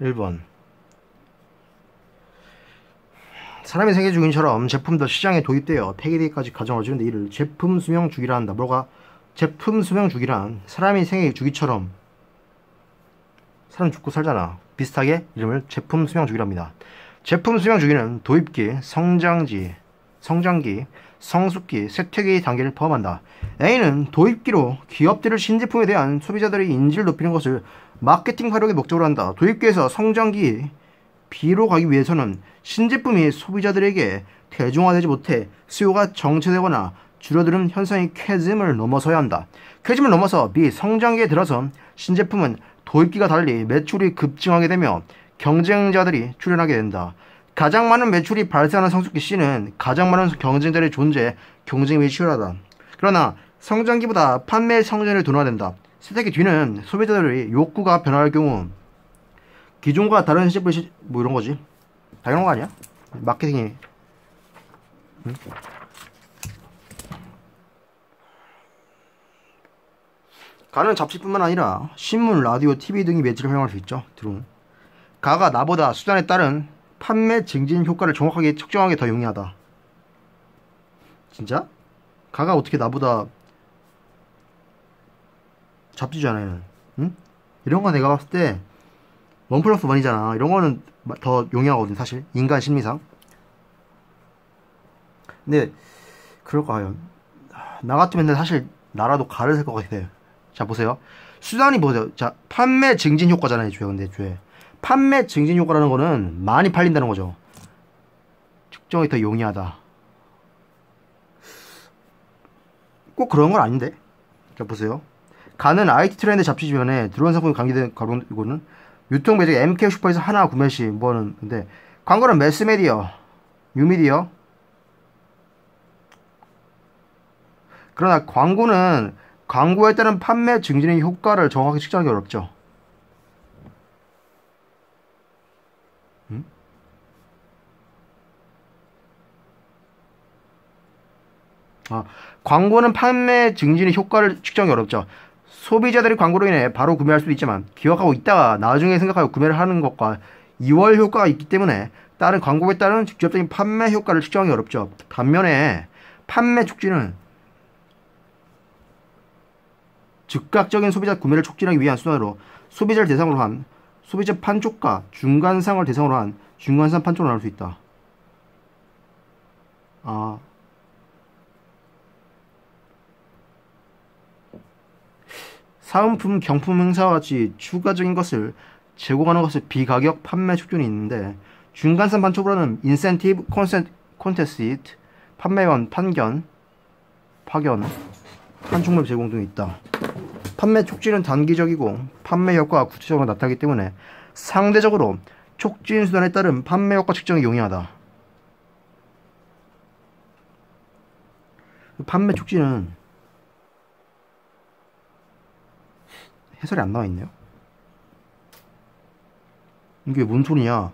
1번. 사람의 생애 주기처럼 제품도 시장에 도입되어 폐기되기까지 과정을 주는데 이를 제품 수명 주기라 한다. 뭐가? 제품 수명 주기란 사람이 생애 주기처럼 사람 죽고 살잖아. 비슷하게 이름을 제품 수명 주기랍니다. 제품 수명 주기는 도입기, 성장기, 성숙기, 쇠퇴기 단계를 포함한다. A는 도입기로 기업들을 신제품에 대한 소비자들의 인지를 높이는 것을 마케팅 활용의 목적으로 한다. 도입기에서 성장기 B로 가기 위해서는 신제품이 소비자들에게 대중화되지 못해 수요가 정체되거나 줄어드는 현상의 쾌즘을 넘어서야 한다. 쾌즘을 넘어서 B, 성장기에 들어서 신제품은 도입기가 달리 매출이 급증하게 되며 경쟁자들이 출현하게 된다. 가장 많은 매출이 발생하는 성숙기 C는 가장 많은 경쟁자들의 존재에 경쟁이 치열하다. 그러나 성장기보다 판매 성장을 둔화된다. 쇠퇴기 D는 소비자들의 욕구가 변화할 경우 기존과 다른 제품이 뭐 이런 거지? 당연한 거 아니야? 마케팅이. 응? 가는 잡지뿐만 아니라 신문, 라디오, TV 등이 매체를 활용할 수 있죠. 들어오는. 가가 나보다 수단에 따른 판매 증진 효과를 정확하게 측정하기 더 용이하다. 진짜? 가가 어떻게 나보다 잡지잖아요. 응? 이런 거 내가 봤을 때 1+1이잖아. 이런 거는 더 용이하거든 사실. 인간 심리상. 근데 그럴까요? 나 같으면 사실 나라도 가를 살 것 같아요. 자 보세요. 수단이 뭐죠? 자 판매 증진 효과잖아요. 애초에. 근데 애초에 판매 증진 효과라는 거는 많이 팔린다는 거죠. 측정이 더 용이하다. 꼭 그런 건 아닌데. 자 보세요. 가는 IT 트렌드 잡지 주변에 들어온 상품이 관계된 광고는 유통 매장 MK 슈퍼에서 하나 구매 시 뭐는 근데 광고는 매스미디어, 뉴미디어. 그러나 광고는 광고에 따른 판매 증진의 효과를 정확히 측정하기 어렵죠. 광고는 판매 증진의 효과를 측정하기 어렵죠. 소비자들이 광고로 인해 바로 구매할 수도 있지만 기억하고 있다가 나중에 생각하고 구매를 하는 것과 이월 효과가 있기 때문에 다른 광고에 따른 직접적인 판매 효과를 측정하기 어렵죠. 반면에 판매 촉진은 즉각적인 소비자 구매를 촉진하기 위한 수단으로 소비자를 대상으로 한 소비자 판촉과 중간상을 대상으로 한 중간상 판촉을 나눌 수 있다. 사은품, 경품 행사와 같이 추가적인 것을 제공하는 것을 비가격 판매 촉진이 있는데 중간선 판촉으로는 인센티브, 콘테스트, 판매원, 파견, 판촉물 제공 등이 있다. 판매 촉진은 단기적이고 판매 효과가 구체적으로 나타나기 때문에 상대적으로 촉진 수단에 따른 판매 효과 측정이 용이하다. 판매 촉진은 해설이 안 나와 있네요. 이게 뭔 소리냐?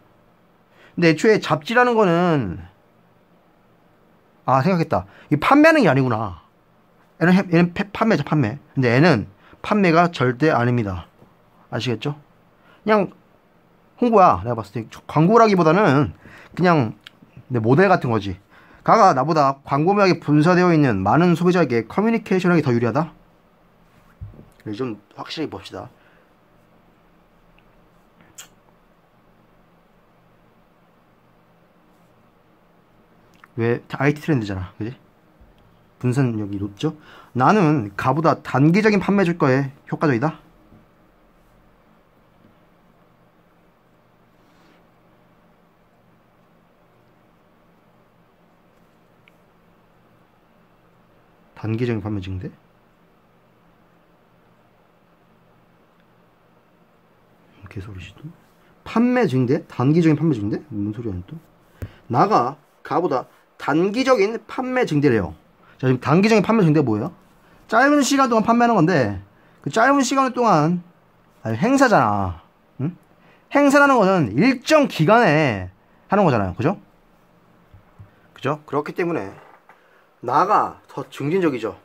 근데 애초에 잡지라는 거는 생각했다. 이 판매하는 게 아니구나. 얘는 판매죠, 판매. 근데 얘는 판매가 절대 아닙니다. 아시겠죠? 그냥 홍보야. 내가 봤을 때 광고라기보다는 그냥 내 모델 같은 거지. 가가 나보다 광고명에 분사되어 있는 많은 소비자에게 커뮤니케이션하기 더 유리하다? 좀 확실히 봅시다. 왜? IT 트렌드잖아. 그지? 분산력이 높죠? 나는 가보다 단기적인 판매 주가에 효과적이다? 단기적인 판매 증대? 개소리시도? 판매 증대? 단기적인 판매 증대? 무슨 소리야 또? 나가 가보다 단기적인 판매 증대래요. 자, 지금 단기적인 판매 증대가 뭐예요? 짧은 시간 동안 판매하는 건데 그 짧은 시간 동안 행사잖아. 응? 행사라는 거는 일정 기간에 하는 거잖아요. 그죠? 그죠? 그렇기 때문에 나가 더 증진적이죠.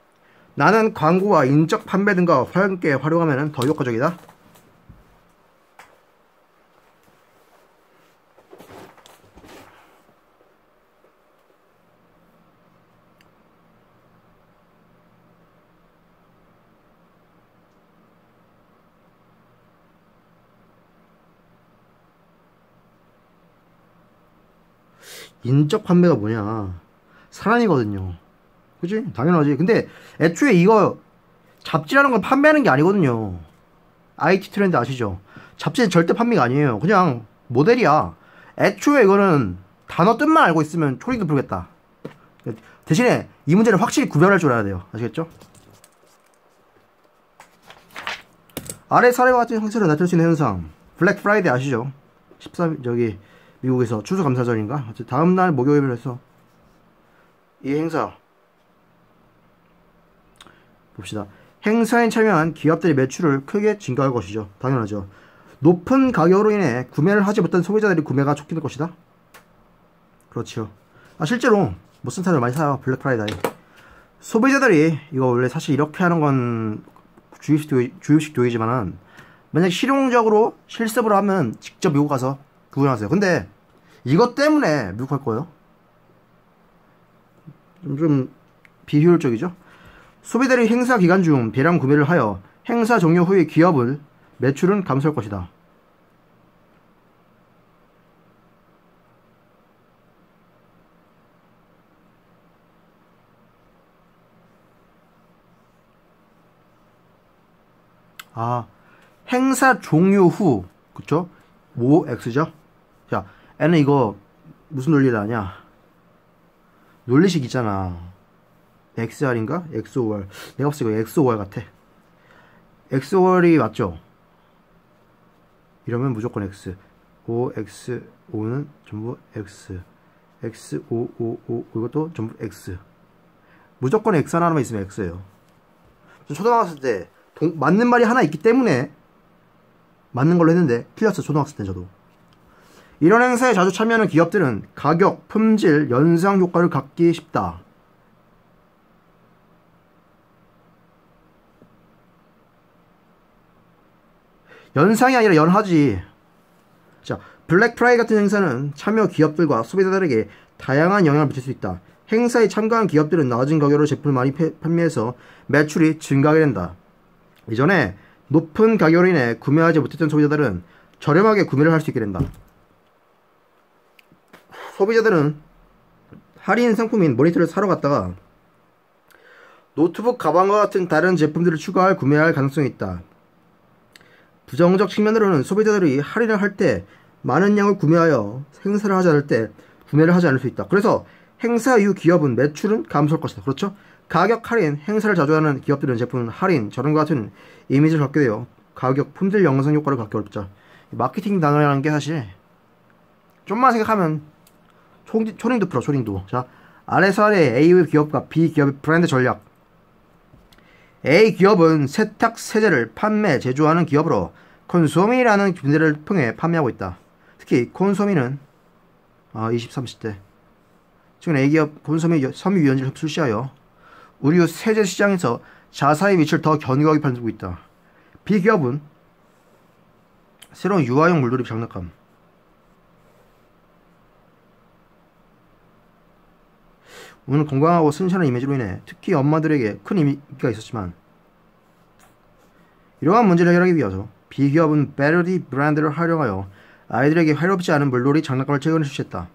나는 광고와 인적 판매 등과 함께 활용하면 더 효과적이다. 인적 판매가 뭐냐? 사람이거든요. 그치? 당연하지. 근데 애초에 이거 잡지라는 건 판매하는 게 아니거든요. IT 트렌드 아시죠? 잡지는 절대 판매가 아니에요. 그냥 모델이야. 애초에 이거는 단어 뜻만 알고 있으면 초딩도 부르겠다. 대신에 이 문제는 확실히 구별할 줄 알아야 돼요. 아시겠죠? 아래 사례와 같은 형태로 나타날 수 있는 현상. 블랙 프라이데이 아시죠? 13 저기 미국에서 추수감사절인가? 다음날 목요일을 해서 이 행사 봅시다. 행사에 참여한 기업들의 매출을 크게 증가할 것이죠. 당연하죠. 높은 가격으로 인해 구매를 하지 못한 소비자들이 구매가 촉진될 것이다. 그렇죠. 실제로 못 쓴 사람들 많이 사요. 블랙 프라이데이. 소비자들이 이거 원래 사실 이렇게 하는 건 주입식 교육이지만은 만약 실용적으로 실습으로 하면 직접 미국 가서 구분하세요. 근데 이것 때문에 미국 갈 거예요. 좀 비효율적이죠. 소비자들이 행사 기간 중 대량 구매를 하여 행사 종료 후에 기업은 매출은 감소할 것이다. 행사 종료 후, 그쵸? 5x죠? 자, N은 이거 무슨 논리를 아냐? 논리식 있잖아. XR인가? XOR. 내가 봤을 때 이거 XOR 같아. XOR이 맞죠? 이러면 무조건 X. 5X, 5는 전부 X. X, 5, 5, 5, 이것도 전부 X. 무조건 X 하나만 있으면 X예요. 초등학생 때 맞는 말이 하나 있기 때문에 맞는 걸로 했는데 틀렸어. 초등학생 때 저도. 이런 행사에 자주 참여하는 기업들은 가격, 품질, 연상 효과를 갖기 쉽다. 연상이 아니라 연하지. 자, 블랙 프라이데이 같은 행사는 참여 기업들과 소비자들에게 다양한 영향을 미칠 수 있다. 행사에 참가한 기업들은 낮은 가격으로 제품을 많이 판매해서 매출이 증가하게 된다. 이전에 높은 가격으로 인해 구매하지 못했던 소비자들은 저렴하게 구매를 할 수 있게 된다. 소비자들은 할인 상품인 모니터를 사러 갔다가 노트북, 가방과 같은 다른 제품들을 추가할 구매할 가능성이 있다. 부정적 측면으로는 소비자들이 할인을 할 때 많은 양을 구매하여 행사를 하지 않을 때 구매를 하지 않을 수 있다. 그래서 행사 이후 기업은 매출은 감소할 것이다. 그렇죠? 가격 할인, 행사를 자주 하는 기업들은 제품 할인, 저런과 같은 이미지를 갖게 되어 가격, 품질, 영상 효과를 갖기 어렵죠. 마케팅 단어라는 게 사실 좀만 생각하면 초딩도 풀어. 초딩도. 자, 아래서 아래 A 기업과 B 기업의 브랜드 전략. A 기업은 세탁 세제를 판매, 제조하는 기업으로 콘소미라는 분야를 통해 판매하고 있다. 특히 콘소미는 20, 30대 최근 A기업 콘소미 섬유유연제를 출시하여 의류 세제 시장에서 자사의 위치를 더 견고하게 만들고 있다. B기업은 새로운 유아용 물놀이 장난감. 오늘 건강하고 순수한 이미지로 인해 특히 엄마들에게 큰 인기가 있었지만 이러한 문제를 해결하기 위해서 B기업은 베르디 브랜드를 활용하여 아이들에게 화렵지 않은 물놀이 장난감을 최근에 출시했다.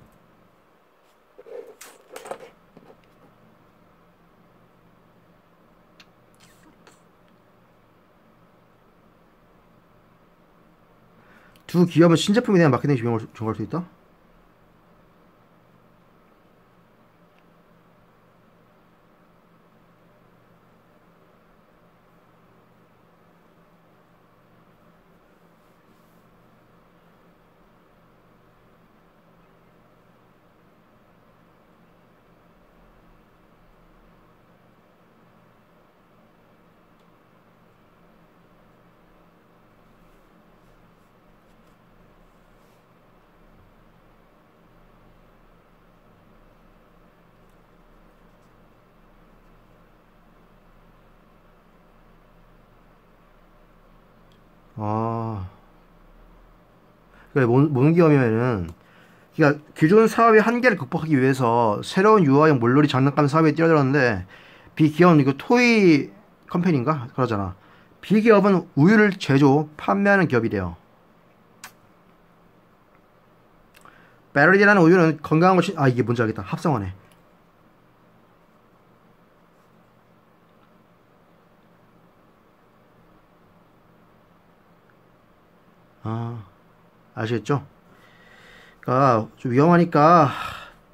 두 기업은 신제품에 대한 마케팅 비용을 정할 수 있다? 그러니까 모기업이면은 그러니까 기존 사업의 한계를 극복하기 위해서 새로운 유아용 물놀이 장난감 사업에 뛰어들었는데 B기업은 이거 토이 컴퍼니인가? 그러잖아. B기업은 우유를 제조, 판매하는 기업이래요. 베르디라는 우유는 건강한 것이 이게 뭔지 알겠다. 합성어네. 아시겠죠? 그러니까 좀 위험하니까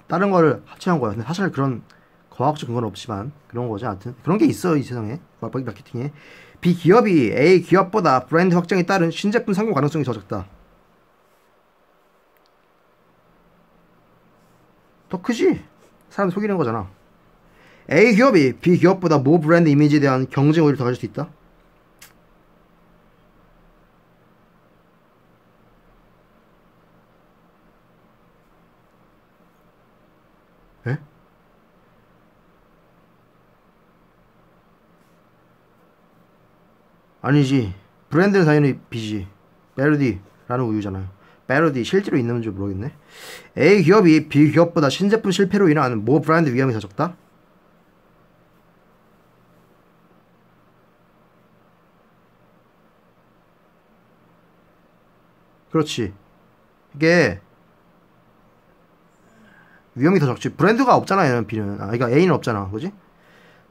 다른 거를 합치한 거야. 근데 사실 그런 과학적 근거는 없지만 그런 거죠. 하여튼 그런 게 있어 이 세상에 마케팅에. B 기업이 A 기업보다 브랜드 확장에 따른 신제품 성공 가능성이 더 적다. 더 크지? 사람 속이는 거잖아. A 기업이 B 기업보다 모 브랜드 이미지에 대한 경쟁 우위를 더 가질 수 있다. 에? 아니지. 브랜드는 당연히 B지. 베르디라는 우유잖아요. 베르디 실제로 있는지 모르겠네. A 기업이 B 기업보다 신제품 실패로 인한 모 브랜드 위험이 더 적다? 그렇지. 이게 위험이 더 적지. 브랜드가 없잖아, 얘는 B는. 그러니까 A는 없잖아. 그지?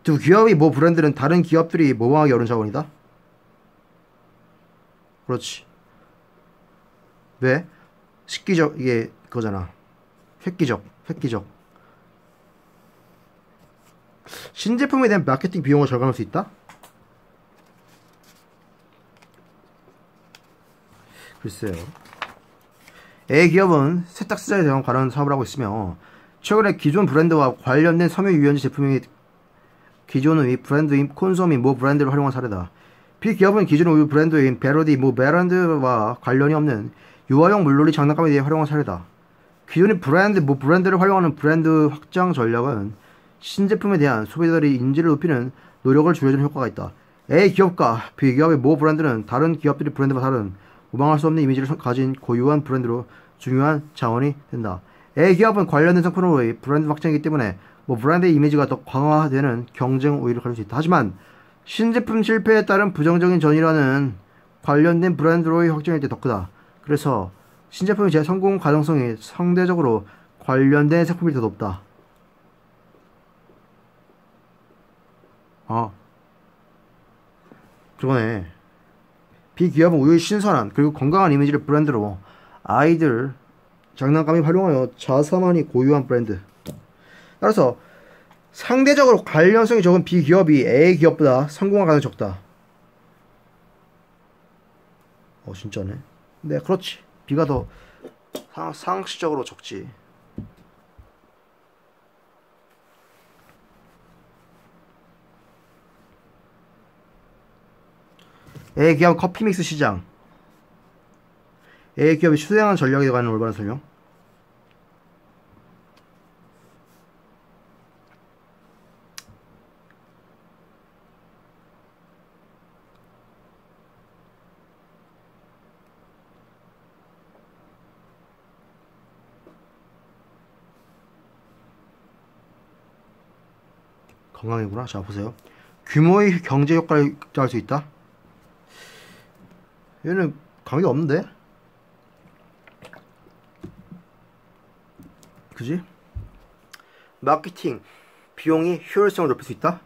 두 기업이 모 브랜드는 다른 기업들이 모방하기 어려운 자원이다. 그렇지. 왜? 식기적, 이게 그거잖아. 획기적. 신제품에 대한 마케팅 비용을 절감할 수 있다? 글쎄요. A 기업은 세탁세제에 대한 관련 사업을 하고 있으며 최근에 기존 브랜드와 관련된 섬유유연제 제품이 기존의 브랜드인 콘솜이 모 브랜드를 활용한 사례다. B 기업은 기존 우유 브랜드인 베로디 모 브랜드와 관련이 없는 유아용 물놀이 장난감에 대해 활용한 사례다. 기존의 브랜드 모 브랜드를 활용하는 브랜드 확장 전략은 신제품에 대한 소비자들의 인지를 높이는 노력을 줄여주는 효과가 있다. A 기업과 B 기업의 모 브랜드는 다른 기업들의 브랜드와 다른 모방할 수 없는 이미지를 가진 고유한 브랜드로 중요한 자원이 된다. A 기업은 관련된 상품으로의 브랜드 확장이기 때문에 뭐 브랜드의 이미지가 더 강화되는 경쟁 우위를 가질 수 있다. 하지만 신제품 실패에 따른 부정적인 전이라는 관련된 브랜드로의 확장일 때 더 크다. 그래서 신제품의 재성공 가능성이 상대적으로 관련된 제품이 더 높다. 그거네. B기업은 우유의 신선한 그리고 건강한 이미지를 브랜드로 아이들 장난감이 활용하여 자사만이 고유한 브랜드. 따라서 상대적으로 관련성이 적은 B기업이 A기업보다 성공할 가능성이 적다. 진짜네. 네, 그렇지. B가 더 상식적으로 적지. A기업 커피 믹스 시장. A기업이 수행한 전략에 관한 올바른 설명. 건강이구나. 자, 보세요. 규모의 경제 효과를 극대화할 수 있다. 얘는 관계가 없는데? 그지? 마케팅 비용이 효율성을 높일 수 있다.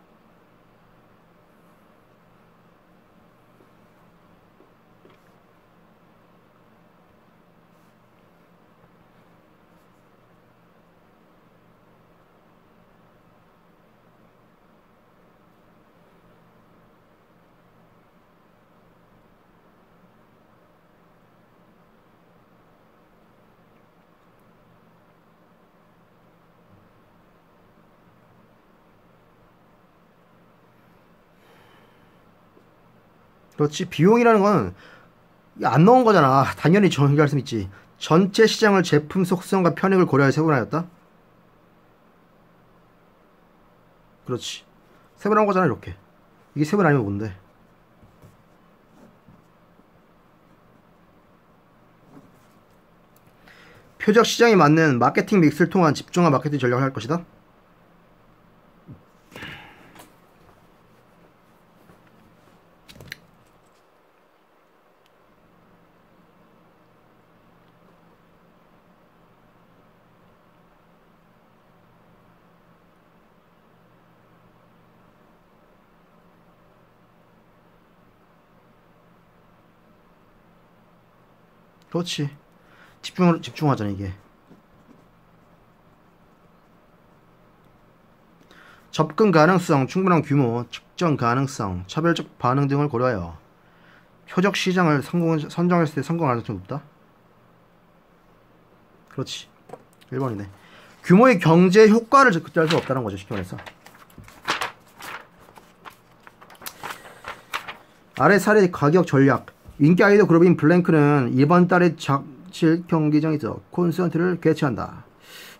그렇지. 비용이라는 건 안 넣은 거잖아. 당연히 정의할 수 있지. 전체 시장을 제품 속성과 편익을 고려해 세분화했다. 그렇지. 세분화한 거잖아 이렇게. 이게 세분 아니면 뭔데? 표적 시장에 맞는 마케팅 믹스를 통한 집중한 마케팅 전략을 할 것이다. 그렇지. 집중하잖아, 이게. 접근 가능성, 충분한 규모, 측정 가능성, 차별적 반응 등을 고려하여 표적 시장을 선정했을 때 성공 가능성이 높다. 그렇지. 1번이네. 규모의 경제 효과를 극대화할 수 없다는 거죠, 쉽게 말해서. 아래 사례 가격 전략. 인기 아이돌 그룹인 블랭크는 이번 달에 작실 경기장에서 콘서트를 개최한다.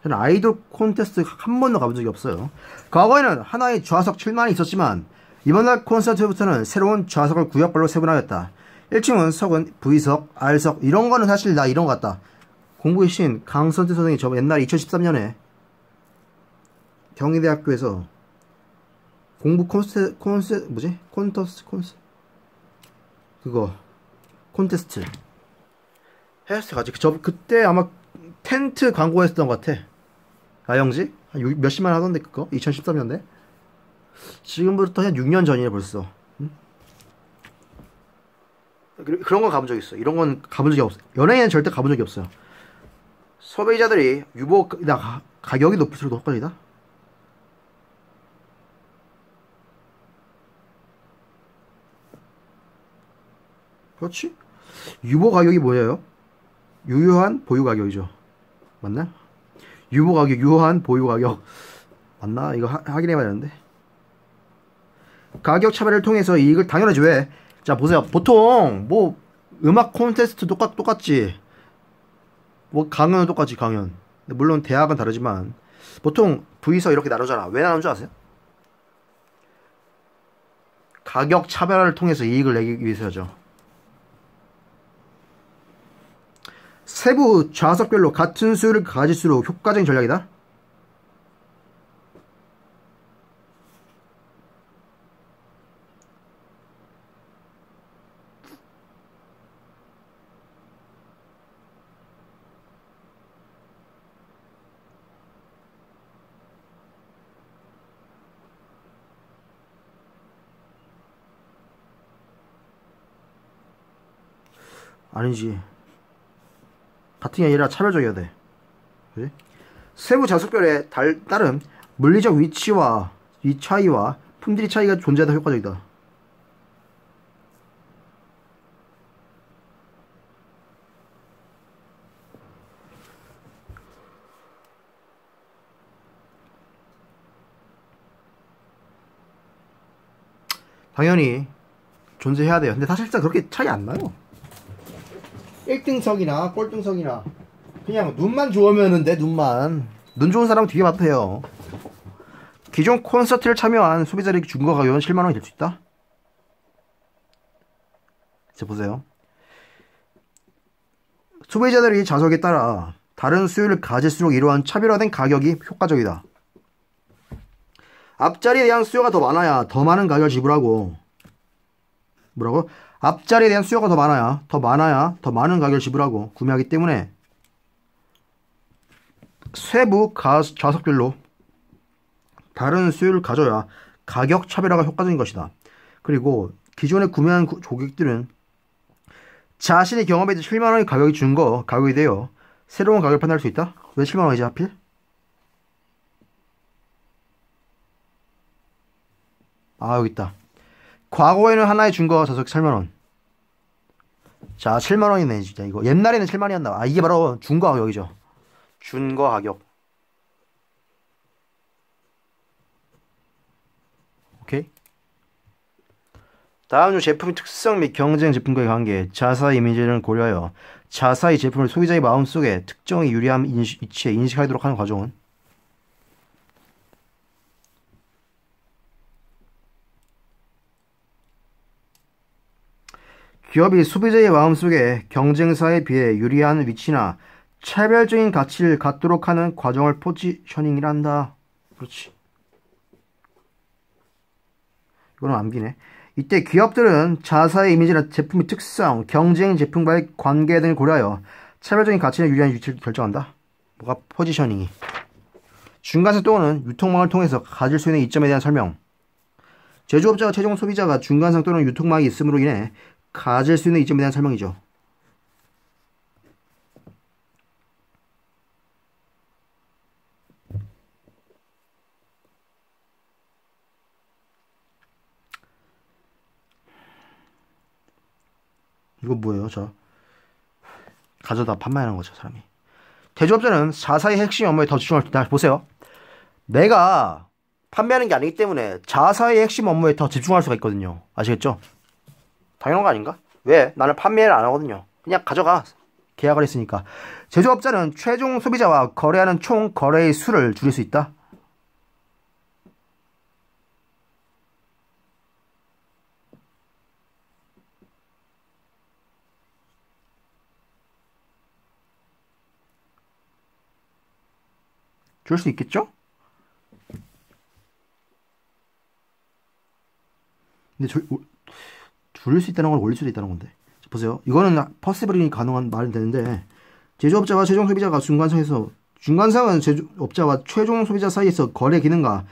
저는 아이돌 콘테스트 한 번도 가본 적이 없어요. 과거에는 하나의 좌석 7만이 있었지만 이번 달 콘서트부터는 새로운 좌석을 구역별로 세분하였다. 1층은 석은 V석, R석 이런 거는 사실 나 이런 거 같다. 공부의 신 강선태 선생이 저 옛날에 2013년에 경희대학교에서 공부 콘테스트 했을 때 같이 그때 아마 텐트 광고 했었던 것 같아. 아영지? 몇십만 하던데 그거? 2013년대? 지금부터 한 6년 전이네 벌써. 응? 그런 건 가본 적이 있어. 이런 건 가본 적이 없어. 연예인은 절대 가본 적이 없어요. 소비자들이 가격이 높을수록 효과적이다? 그렇지? 유보 가격이 뭐예요? 유효한 보유 가격이죠. 맞나? 유보 가격, 유효한 보유 가격. 맞나? 이거 확인해봐야 되는데. 가격 차별을 통해서 이익을 당연하지 왜? 자 보세요. 보통 뭐 음악 콘테스트 똑같지. 뭐 강연은 똑같지 강연. 물론 대학은 다르지만 보통 V서 이렇게 나누잖아. 왜 나누는 줄 아세요? 가격 차별화를 통해서 이익을 내기 위해서죠. 세부 좌석별로 같은 수율을 가질수록 효과적인 전략이다. 아니지. 같은 게 아니라 차별적이어야 돼. 그치? 세부 좌석별에 따른 물리적 위치와 위 차이와 품질의 차이가 존재하다 효과적이다. 당연히 존재해야 돼요. 근데 사실상 그렇게 차이 안 나요. 1등석이나 꼴등석이나 그냥 눈만 좋으면은 돼. 눈 좋은 사람은 뒤에 봐도 돼요. 기존 콘서트를 참여한 소비자들에게 준거 가격은 7만원이 될 수 있다. 자 보세요. 소비자들이 좌석에 따라 다른 수요를 가질수록 이러한 차별화된 가격이 효과적이다. 앞자리에 대한 수요가 더 많아야 더 많은 가격을 지불하고 뭐라고? 앞자리에 대한 수요가 더 많아야 더 많은 가격을 지불하고 구매하기 때문에 세부 좌석별로 다른 수요를 가져야 가격 차별화가 효과적인 것이다. 그리고 기존에 구매한 고객들은 자신의 경험에 7만원의 가격이 가격이 되어 새로운 가격을 판단할 수 있다? 왜 7만원이지 하필? 아 여기 있다. 과거에는 하나에 준거 좌석 8만원. 자 7만원이네 진짜 이거. 옛날에는 7만원이었나. 아 이게 바로 준거 가격이죠. 준거 가격. 오케이. 다음 중 제품의 특성 및 경쟁 제품과의 관계. 자사의 이미지를 고려하여 자사의 제품을 소비자의 마음속에 특정의 유리함 위치에 인식하도록 하는 과정은 기업이 소비자의 마음속에 경쟁사에 비해 유리한 위치나 차별적인 가치를 갖도록 하는 과정을 포지셔닝이란다. 그렇지. 이거는 암기네. 이때 기업들은 자사의 이미지나 제품의 특성, 경쟁 제품과의 관계 등을 고려하여 차별적인 가치나 유리한 위치를 결정한다. 뭐가 포지셔닝이. 중간선 또는 유통망을 통해서 가질 수 있는 이점에 대한 설명. 제조업자와 최종 소비자가 중간상 또는 유통망이 있음으로 인해 가질 수 있는 이점에 대한 설명이죠. 이거 뭐예요? 저 가져다 판매하는 거죠, 사람이. 제조업자는 자사의 핵심 업무에 더 집중할 수 있다. 보세요. 내가 판매하는 게 아니기 때문에 자사의 핵심 업무에 더 집중할 수가 있거든요. 아시겠죠? 당연한 거 아닌가? 왜? 나는 판매를 안 하거든요. 그냥 가져가. 계약을 했으니까. 제조업자는 최종 소비자와 거래하는 총 거래의 수를 줄일 수 있다. 줄 수 있겠죠? 근데 줄일 수 있다는 건 올릴 수도 있다는 건데. 보세요. 이거는 퍼시블이 가능한 말이 되는데, 제조업자와 최종 소비자가 중간상은 제조업자와 최종 소비자 사이에서 거래 기능과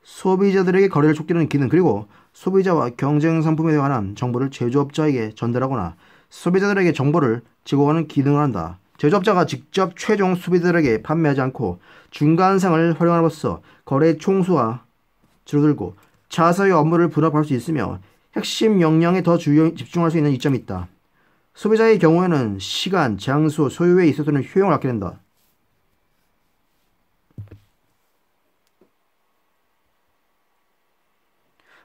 소비자들에게 거래를 촉진하는 기능, 그리고 소비자와 경쟁 상품에 관한 정보를 제조업자에게 전달하거나 소비자들에게 정보를 제공하는 기능을 한다. 제조업자가 직접 최종 소비자들에게 판매하지 않고 중간상을 활용함으로써 거래 총수가 줄어들고 자사의 업무를 분업할 수 있으며 핵심 역량에 더 집중할 수 있는 이점이 있다. 소비자의 경우에는 시간, 장소, 소요에 있어서는 효용을 얻게 된다.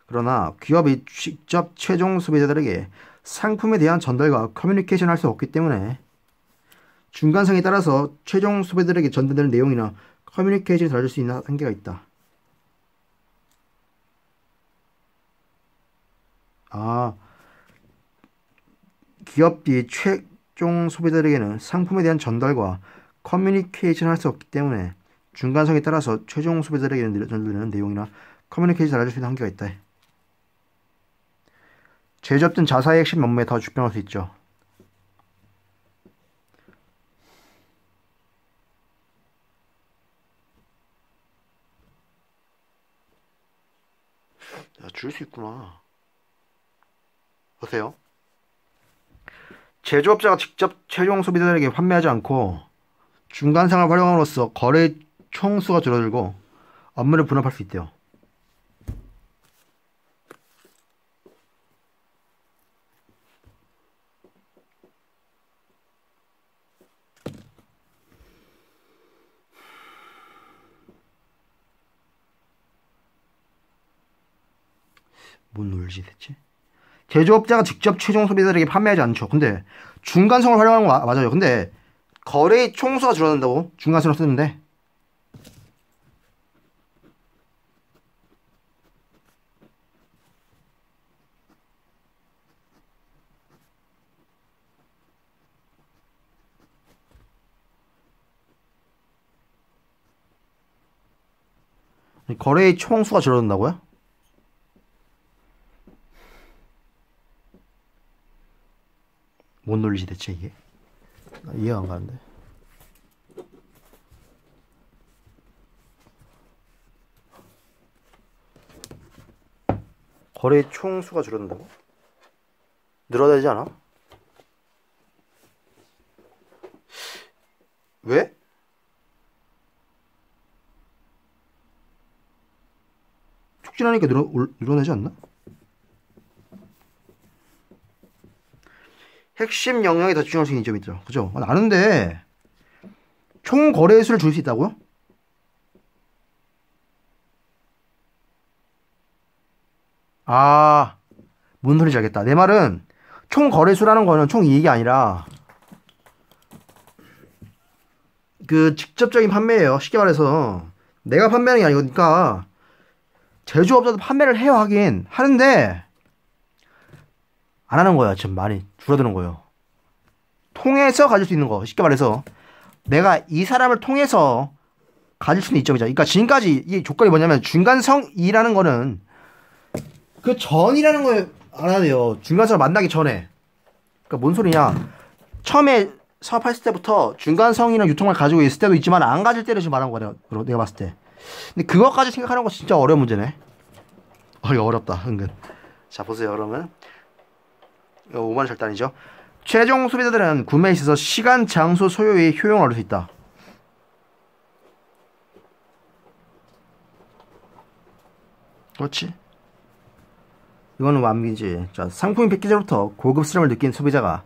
그러나 기업이 직접 최종 소비자들에게 상품에 대한 전달과 커뮤니케이션을 할 수 없기 때문에 중간상에 따라서 최종 소비자들에게 전달되는 내용이나 커뮤니케이션이 달라질 수 있는 한계가 있다. 기업이 최종 소비자들에게는 상품에 대한 전달과 커뮤니케이션을 할 수 없기 때문에 중간상에 따라서 최종 소비자들에게 전달되는 내용이나 커뮤니케이션이 달라질 수 있는 한계가 있다. 제조업자는 자사의 핵심 업무에 더 집중할 수 있죠. 야, 줄 수 있구나. 보세요. 제조업자가 직접 최종 소비자들에게 판매하지 않고 중간상을 활용함으로써 거래 총수가 줄어들고 업무를 분업할 수 있대요. 뭔 논리지 대체? 제조업자가 직접 최종 소비자들에게 판매하지 않죠. 근데 중간성을 활용하는 거 맞아요. 근데 거래의 총수가 줄어든다고 중간성을 쓰는데 거래의 총수가 줄어든다고요? 뭔 논리지 대체 이게? 이해가 안 가는데. 거래의 총수가 줄어든다고? 늘어나야 되지 않아? 왜? 촉진하니까 늘어나지 않나? 핵심 역량에 더 집중할 수 있는 점이 있죠. 그죠? 아는데 총 거래수를 줄 수 있다고요? 뭔 소리인지 알겠다. 내 말은 총 거래수라는 거는 총 이익이 아니라 그 직접적인 판매예요. 쉽게 말해서 내가 판매하는 게 아니니까 제조업자도 판매를 해야 하긴 하는데 안 하는 거야. 지금 많이 줄어드는 거예요. 통해서 가질 수 있는 거. 쉽게 말해서 내가 이 사람을 통해서 가질 수 있는 이점이죠. 그러니까 지금까지 이 조건이 뭐냐면 중간성이라는 거는 그 전이라는 걸 알아야 돼요. 중간성을 만나기 전에. 그러니까 뭔 소리냐. 처음에 사업했을 때부터 중간성이나 유통을 가지고 있을 때도 있지만 안 가질 때를 지금 말한 거예요. 내가 봤을 때. 근데 그것까지 생각하는 거 진짜 어려운 문제네. 이거 어렵다. 은근. 자 보세요. 그러면 5만 절대 아니죠. 최종 소비자들은 구매에 있어서 시간, 장소, 소요의 효용을 얻을 수 있다. 그렇지. 이거는 완비지. 자, 상품 패키지로부터 고급스러움을 느낀 소비자가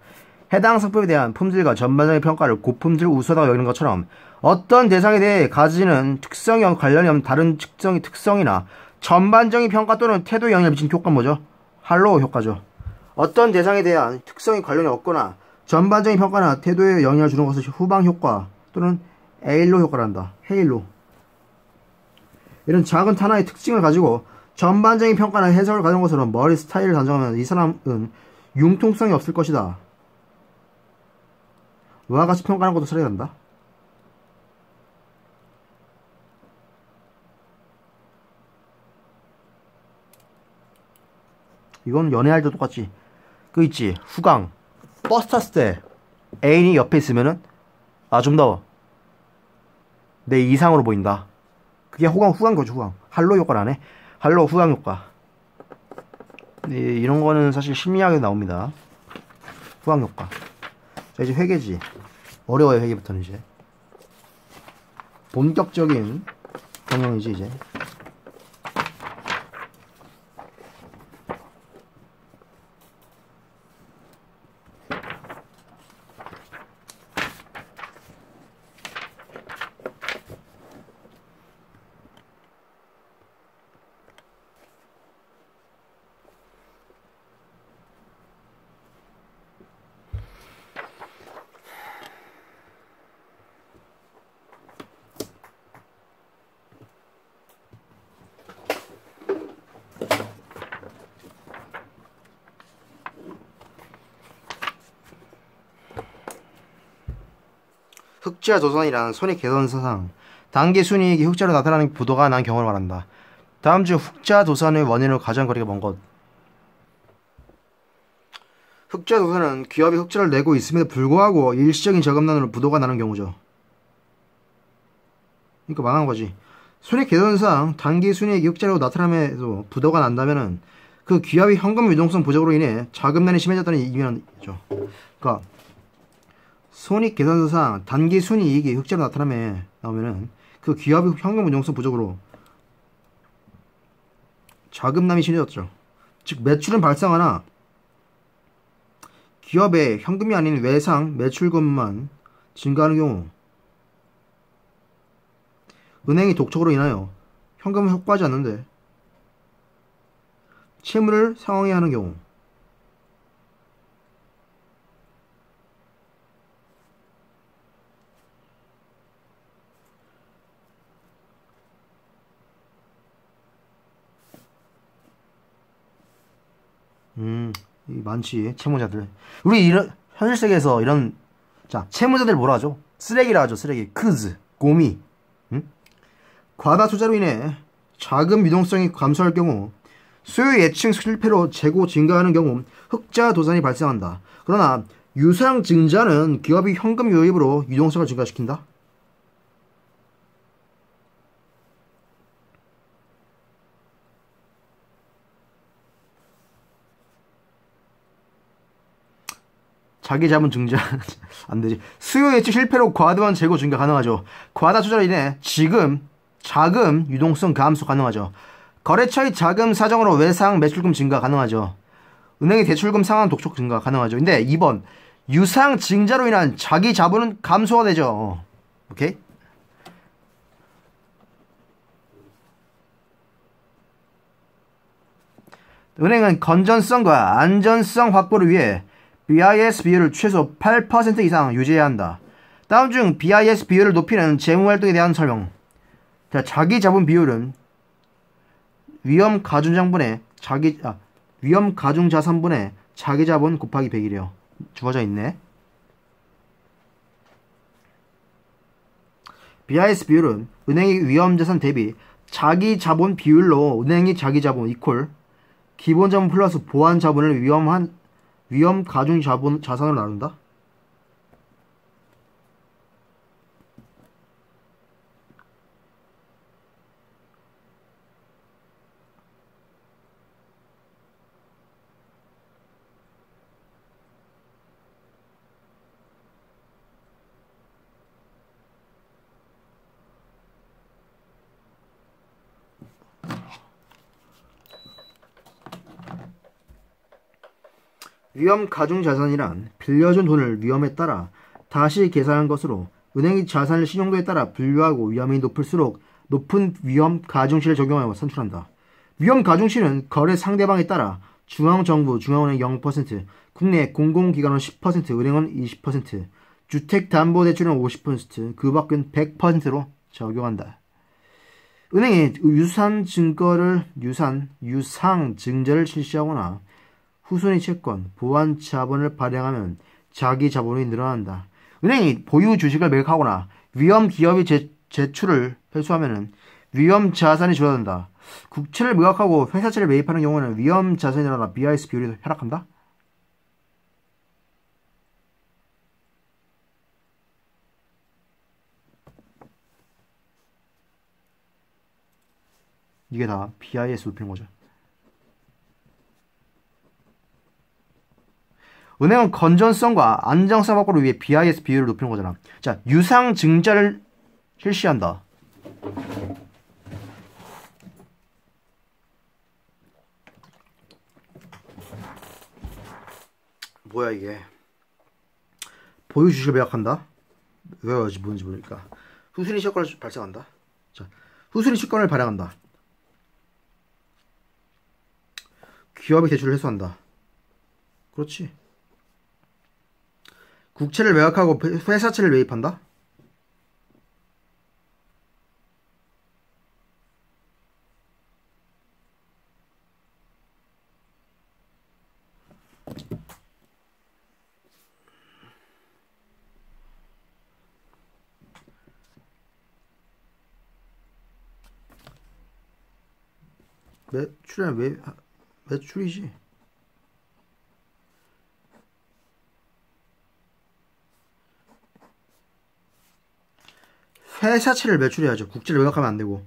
해당 상품에 대한 품질과 전반적인 평가를 고품질 우수하다고 여기는 것처럼 어떤 대상에 대해 가지는 특성이 관련이 없는 다른 특성이나 전반적인 평가 또는 태도에 영향을 미치는 효과는 뭐죠? 할로우 효과죠. 어떤 대상에 대한 특성이 관련이 없거나 전반적인 평가나 태도에 영향을 주는 것을 후방 효과 또는 에일로 효과란다. 헤일로. 이런 작은 탄화의 특징을 가지고 전반적인 평가나 해석을 가진 것으로 머리 스타일을 단정하면 이 사람은 융통성이 없을 것이다. 와 같이 평가하는 것도 처리된다. 이건 연애할 때 똑같지. 그 있지. 후광. 버스 탔을 때 애인이 옆에 있으면은 좀 더 내 이상으로 보인다. 그게 후광 거죠. 후광. 할로 효과를 안 해. 할로 후광 효과. 네, 이런 거는 사실 심리학에 나옵니다. 후광 효과. 자, 이제 회계지. 어려워요, 회계부터는 이제. 본격적인 경영이지, 이제. 흑자 도선이란 손익계산서상 단기 순이익이 흑자로 나타나는 부도가 난 경우를 말한다. 다음 중 흑자 도산의 원인으로 가장 거리가 먼 것. 흑자 도산은 기업이 흑자를 내고 있음에도 불구하고 일시적인 저감난으로 부도가 나는 경우죠. 그러니까 망한 거지. 손익계산상 단기 순이익이 흑자로 나타남에도 부도가 난다면은 그 기업의 현금 유동성 부족으로 인해 자금난이 심해졌다는 의미죠. 그러니까 손익계산서상 단기 순이익이 흑자로 나오면은 그 기업의 현금 유동성 부족으로 자금난이 심해졌죠. 즉 매출은 발생하나 기업의 현금이 아닌 외상 매출금만 증가하는 경우, 은행이 독촉으로 인하여 현금을 확보하지 않는데 채무를 상환해야 하는 경우, 많지 채무자들. 우리 이런 현실 세계에서 이런 자 채무자들 뭐라 하죠? 쓰레기라 하죠. 쓰레기. 크즈, 고미. 과다 투자로 인해 자금 유동성이 감소할 경우, 수요 예측 실패로 재고 증가하는 경우 흑자 도산이 발생한다. 그러나 유상 증자는 기업이 현금 유입으로 유동성을 증가시킨다. 자기 자본 증자 안 되지. 수요 예측 실패로 과도한 재고 증가 가능하죠. 과다 투자로 인해 자금 유동성 감소 가능하죠. 거래처의 자금 사정으로 외상 매출금 증가 가능하죠. 은행의 대출금 상환 독촉 증가 가능하죠. 근데 2번 유상 증자로 인한 자기 자본은 감소가 되죠. 오케이? 은행은 건전성과 안전성 확보를 위해 BIS 비율을 최소 8% 이상 유지해야 한다. 다음 중 BIS 비율을 높이는 재무활동에 대한 설명. 자, 자기 자본 비율은 위험 가중 자산분의 자기 자본 곱하기 100이래요. 주어져 있네. BIS 비율은 은행의 위험 자산 대비 자기 자본 비율로 은행의 자기 자본 이퀄 기본 자본 플러스 보완 자본을 위험 가중 자산으로 나눈다. 위험 가중자산이란 빌려준 돈을 위험에 따라 다시 계산한 것으로 은행이 자산을 신용도에 따라 분류하고 위험이 높을수록 높은 위험 가중치를 적용하여 산출한다. 위험 가중치는 거래 상대방에 따라 중앙정부, 중앙은행 0%, 국내 공공기관은 10%, 은행은 20%, 주택담보대출은 50%, 그 밖은 100%로 적용한다. 은행이 유상증자를 실시하거나 후손이 채권, 보완 자본을 발행하면 자기 자본이 늘어난다. 은행이 보유 주식을 매각하거나 위험 기업이 제출을 회수하면 위험 자산이 줄어든다. 국채를 매각하고 회사채를 매입하는 경우에는 위험 자산이 늘어나 BIS 비율이 하락한다. 이게 다 BIS 높이는 거죠. 은행은 건전성과 안정성 확보를 위해 BIS 비율을 높이는 거잖아. 자, 유상증자를 실시한다. 뭐야 이게? 보유 주식을 매각한다. 외워야지 뭔지 모르니까. 후순위 채권을 발생한다. 자, 후순위 채권을 발행한다. 기업이 대출을 회수한다. 그렇지. 국채를 매각하고 회사채를 매입한다. 매출이지. 회사채를 매출해야죠. 국채를 매각하면 안 되고.